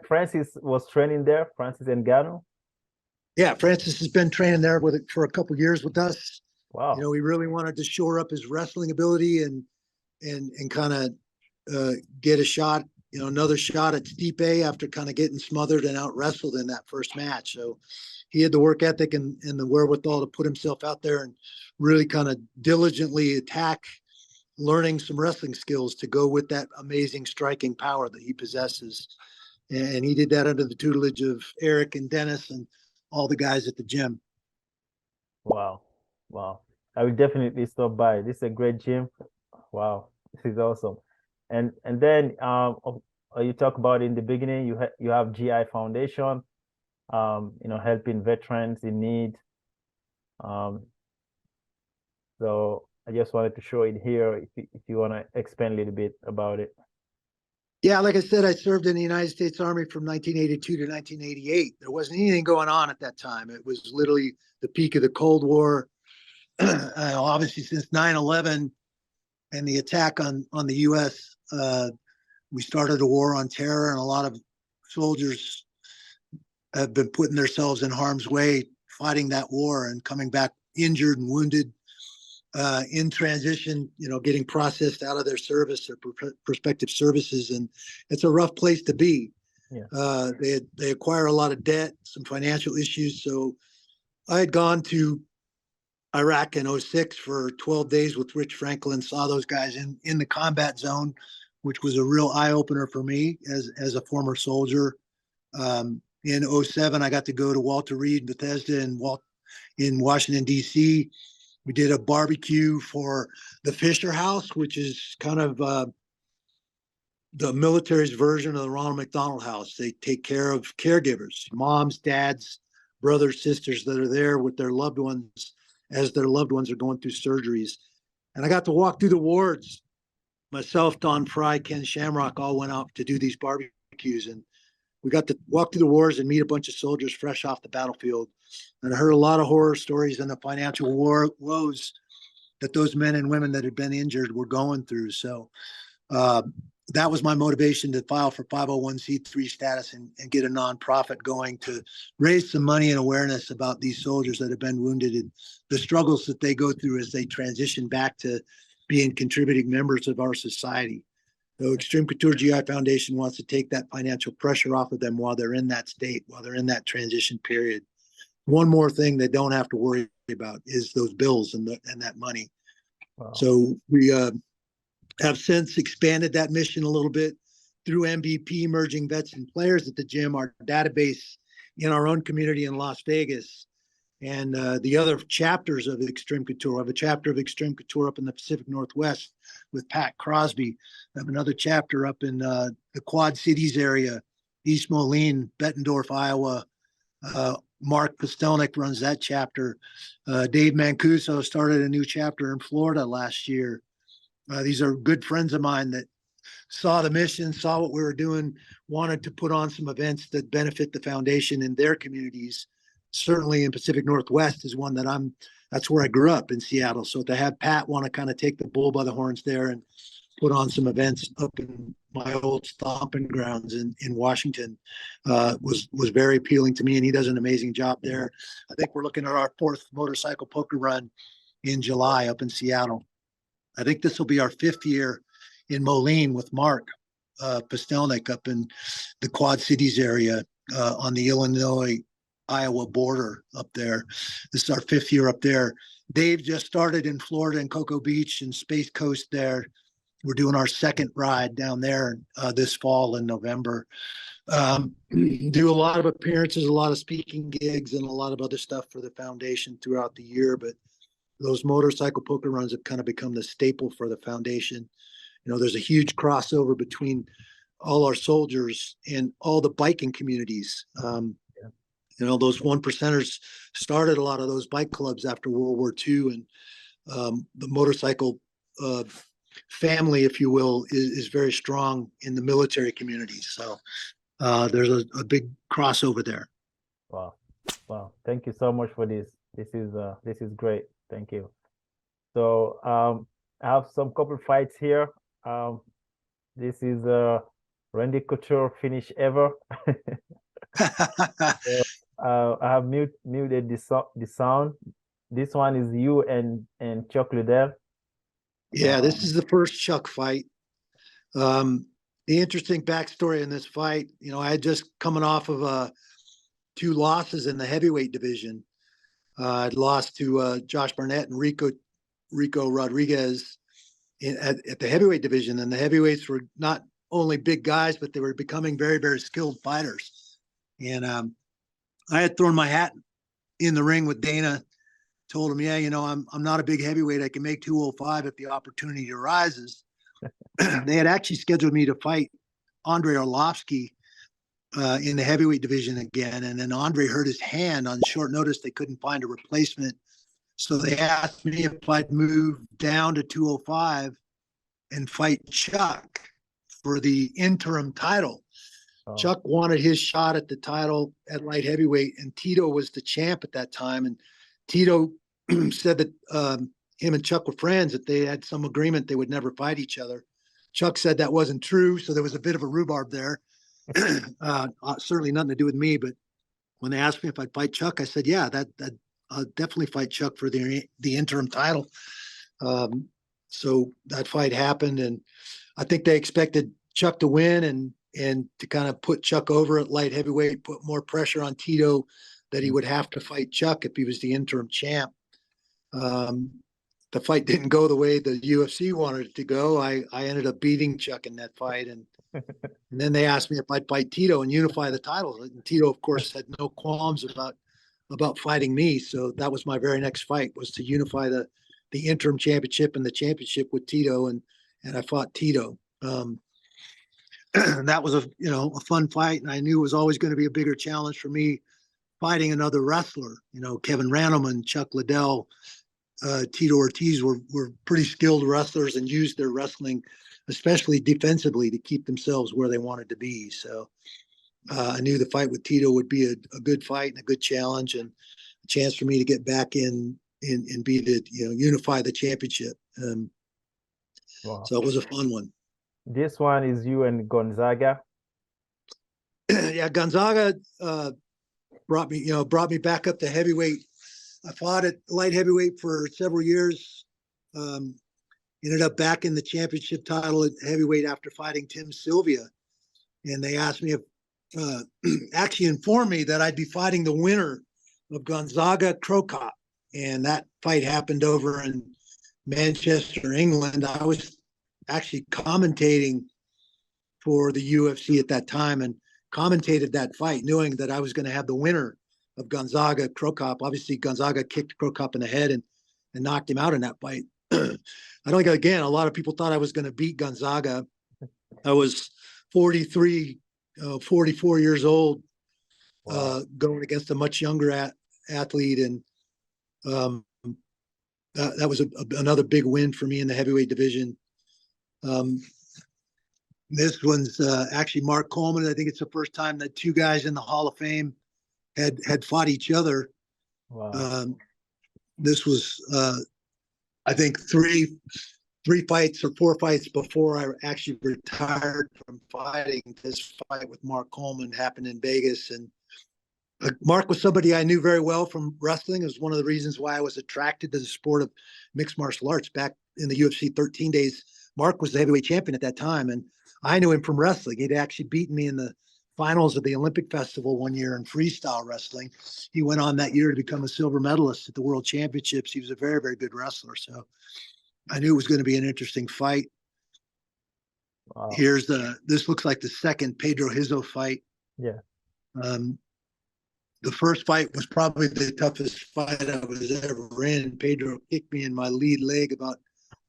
Francis was training there, Francis Ngannou. Yeah, Francis has been training there with it for a couple years with us. Wow. He really wanted to shore up his wrestling ability and kind of get a shot, another shot at Stipe after kind of getting smothered and out wrestled in that first match. So he had the work ethic and the wherewithal to put himself out there and really kind of diligently attack, learning some wrestling skills to go with that amazing striking power that he possesses. And he did that under the tutelage of Eric and Dennis and all the guys at the gym. Wow. Wow. I will definitely stop by. This is a great gym. Wow. This is awesome. And then you talk about in the beginning, you have GI Foundation, helping veterans in need. So I just wanted to show it here if you want to expand a little bit about it. Yeah, like I said, I served in the United States Army from 1982 to 1988. There wasn't anything going on at that time. It was literally the peak of the Cold War. Obviously, since 9/11 and the attack on the U.S., we started a war on terror, and a lot of soldiers have been putting themselves in harm's way fighting that war and coming back injured and wounded in transition, getting processed out of their service or prospective services. And it's a rough place to be. Yeah. They acquire a lot of debt, some financial issues. So I had gone to Iraq in 06 for 12 days with Rich Franklin, saw those guys in the combat zone, which was a real eye opener for me as a former soldier. In 07, I got to go to Walter Reed Bethesda in Washington, D.C. We did a barbecue for the Fisher House, which is kind of the military's version of the Ronald McDonald House. They take care of caregivers, moms, dads, brothers, sisters that are there with their loved ones as their loved ones are going through surgeries. And I got to walk through the wards. Myself, Don Fry, Ken Shamrock all went out to do these barbecues. And we got to walk through the wars and meet a bunch of soldiers fresh off the battlefield. And I heard a lot of horror stories and the financial woes that those men and women that had been injured were going through. So that was my motivation to file for 501c3 status and get a nonprofit going to raise some money and awareness about these soldiers that have been wounded and the struggles that they go through as they transition back to being contributing members of our society. So Extreme Couture GI Foundation wants to take that financial pressure off of them while they're in that state, while they're in that transition period. One more thing they don't have to worry about is those bills and that money. Wow. So we have since expanded that mission a little bit through MVP, Emerging Vets and Players at the gym, our database in our own community in Las Vegas, and the other chapters of Extreme Couture. I have a chapter of Extreme Couture up in the Pacific Northwest with Pat Crosby. I have another chapter up in the Quad Cities area, East Moline, Bettendorf, Iowa. Mark Postelnick runs that chapter. Dave Mancuso started a new chapter in Florida last year. These are good friends of mine that saw the mission, saw what we were doing, wanted to put on some events that benefit the foundation in their communities. Certainly in Pacific Northwest is one that's where I grew up in Seattle. So to have Pat want to kind of take the bull by the horns there and put on some events up in my old stomping grounds in Washington was very appealing to me. And he does an amazing job there. I think we're looking at our 4th motorcycle poker run in July up in Seattle. I think this will be our 5th year in Moline with Mark Postelnick up in the Quad Cities area on the Illinois-Iowa border up there. This is our 5th year up there. Dave just started in Florida in Cocoa Beach and Space Coast there. We're doing our 2nd ride down there this fall in November. Do a lot of appearances, a lot of speaking gigs, and a lot of other stuff for the foundation throughout the year. But those motorcycle poker runs have kind of become the staple for the foundation. There's a huge crossover between all our soldiers and all the biking communities. Those 1%ers started a lot of those bike clubs after World War II, and the motorcycle family, if you will, is very strong in the military community. So there's a big crossover there. Wow. Thank you so much for this. This is great. Thank you. So I have some couple fights here. This is Randy Couture finish ever. So, I have muted the sound. This one is you and Chuck Liddell. Yeah, this is the first Chuck fight. The interesting backstory in this fight, I had just coming off of two losses in the heavyweight division. I'd lost to Josh Barnett and Rico Rodriguez at the heavyweight division, and the heavyweights were not only big guys, but they were becoming very, very skilled fighters. And I had thrown my hat in the ring with Dana, told him, yeah, I'm not a big heavyweight. I can make 205 if the opportunity arises. They had actually scheduled me to fight Andre Arlovsky in the heavyweight division again. And then Andre hurt his hand on short notice. They couldn't find a replacement. So they asked me if I'd move down to 205 and fight Chuck for the interim title. Oh. Chuck wanted his shot at the title at light heavyweight, and Tito was the champ at that time. And Tito said that him and Chuck were friends, that they had some agreement they would never fight each other. Chuck said that wasn't true, so there was a bit of a rhubarb there. Certainly nothing to do with me, but when they asked me if I'd fight Chuck, I said, yeah, that I'll definitely fight Chuck for the interim title. So that fight happened, and I think they expected Chuck to win and to kind of put Chuck over at light heavyweight, put more pressure on Tito that he would have to fight Chuck if he was the interim champ. The fight didn't go the way the UFC wanted it to go. I ended up beating Chuck in that fight, and then they asked me if I'd fight Tito and unify the titles. And Tito, of course, had no qualms about fighting me. So that was my very next fight, was to unify the interim championship and the championship with Tito, and I fought Tito. And that was a fun fight, and I knew it was always going to be a bigger challenge for me fighting another wrestler. Kevin Randleman, Chuck Liddell, Tito Ortiz were pretty skilled wrestlers and used their wrestling, especially defensively, to keep themselves where they wanted to be. So I knew the fight with Tito would be a good fight and a good challenge, and a chance for me to get back in and be the unify the championship. Wow. So it was a fun one. This one is you and Gonzaga. Yeah, Gonzaga brought me back up to heavyweight. I fought at light heavyweight for several years. Ended up back in the championship title at heavyweight after fighting Tim Sylvia. And they asked me if, actually informed me that I'd be fighting the winner of Gonzaga Krokop. And that fight happened over in Manchester, England. I was actually commentating for the UFC at that time and commentated that fight, knowing that I was going to have the winner of Gonzaga Krokop. Obviously, Gonzaga kicked Krokop in the head and knocked him out in that fight. I don't think, again, a lot of people thought I was going to beat Gonzaga. I was 43, 44 years old, wow. Going against a much younger athlete. And that was another big win for me in the heavyweight division. This one's actually Mark Coleman. I think it's the first time that two guys in the Hall of Fame had fought each other. Wow. This was, I think, three fights or four fights before I actually retired from fighting. This fight with Mark Coleman happened in Vegas, and Mark was somebody I knew very well from wrestling. It was one of the reasons why I was attracted to the sport of mixed martial arts back in the UFC 13 days. Mark was the heavyweight champion at that time, and I knew him from wrestling. He'd actually beaten me in the finals of the Olympic Festival one year in freestyle wrestling. He went on that year to become a silver medalist at the World Championships. He was a very, very good wrestler. So I knew it was going to be an interesting fight. Wow. This looks like the second Pedro Hizo fight. Yeah. The first fight was probably the toughest fight I was ever in. Pedro kicked me in my lead leg about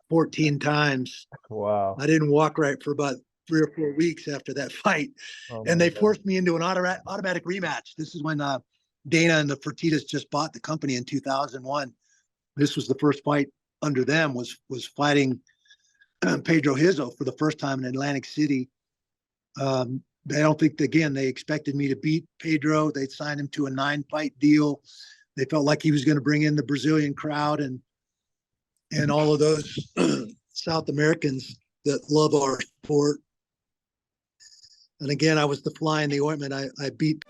14 times. Wow. I didn't walk right for about 3 or 4 weeks after that fight. And they forced me into an automatic rematch. This is when Dana and the Fertittas just bought the company in 2001. This was the first fight under them, was fighting Pedro Hizo for the first time in Atlantic City. I don't think, again, they expected me to beat Pedro. They'd signed him to a 9-fight deal. They felt like he was going to bring in the Brazilian crowd and all of those South Americans that love our sport. And again, I was the fly in the ointment. I beat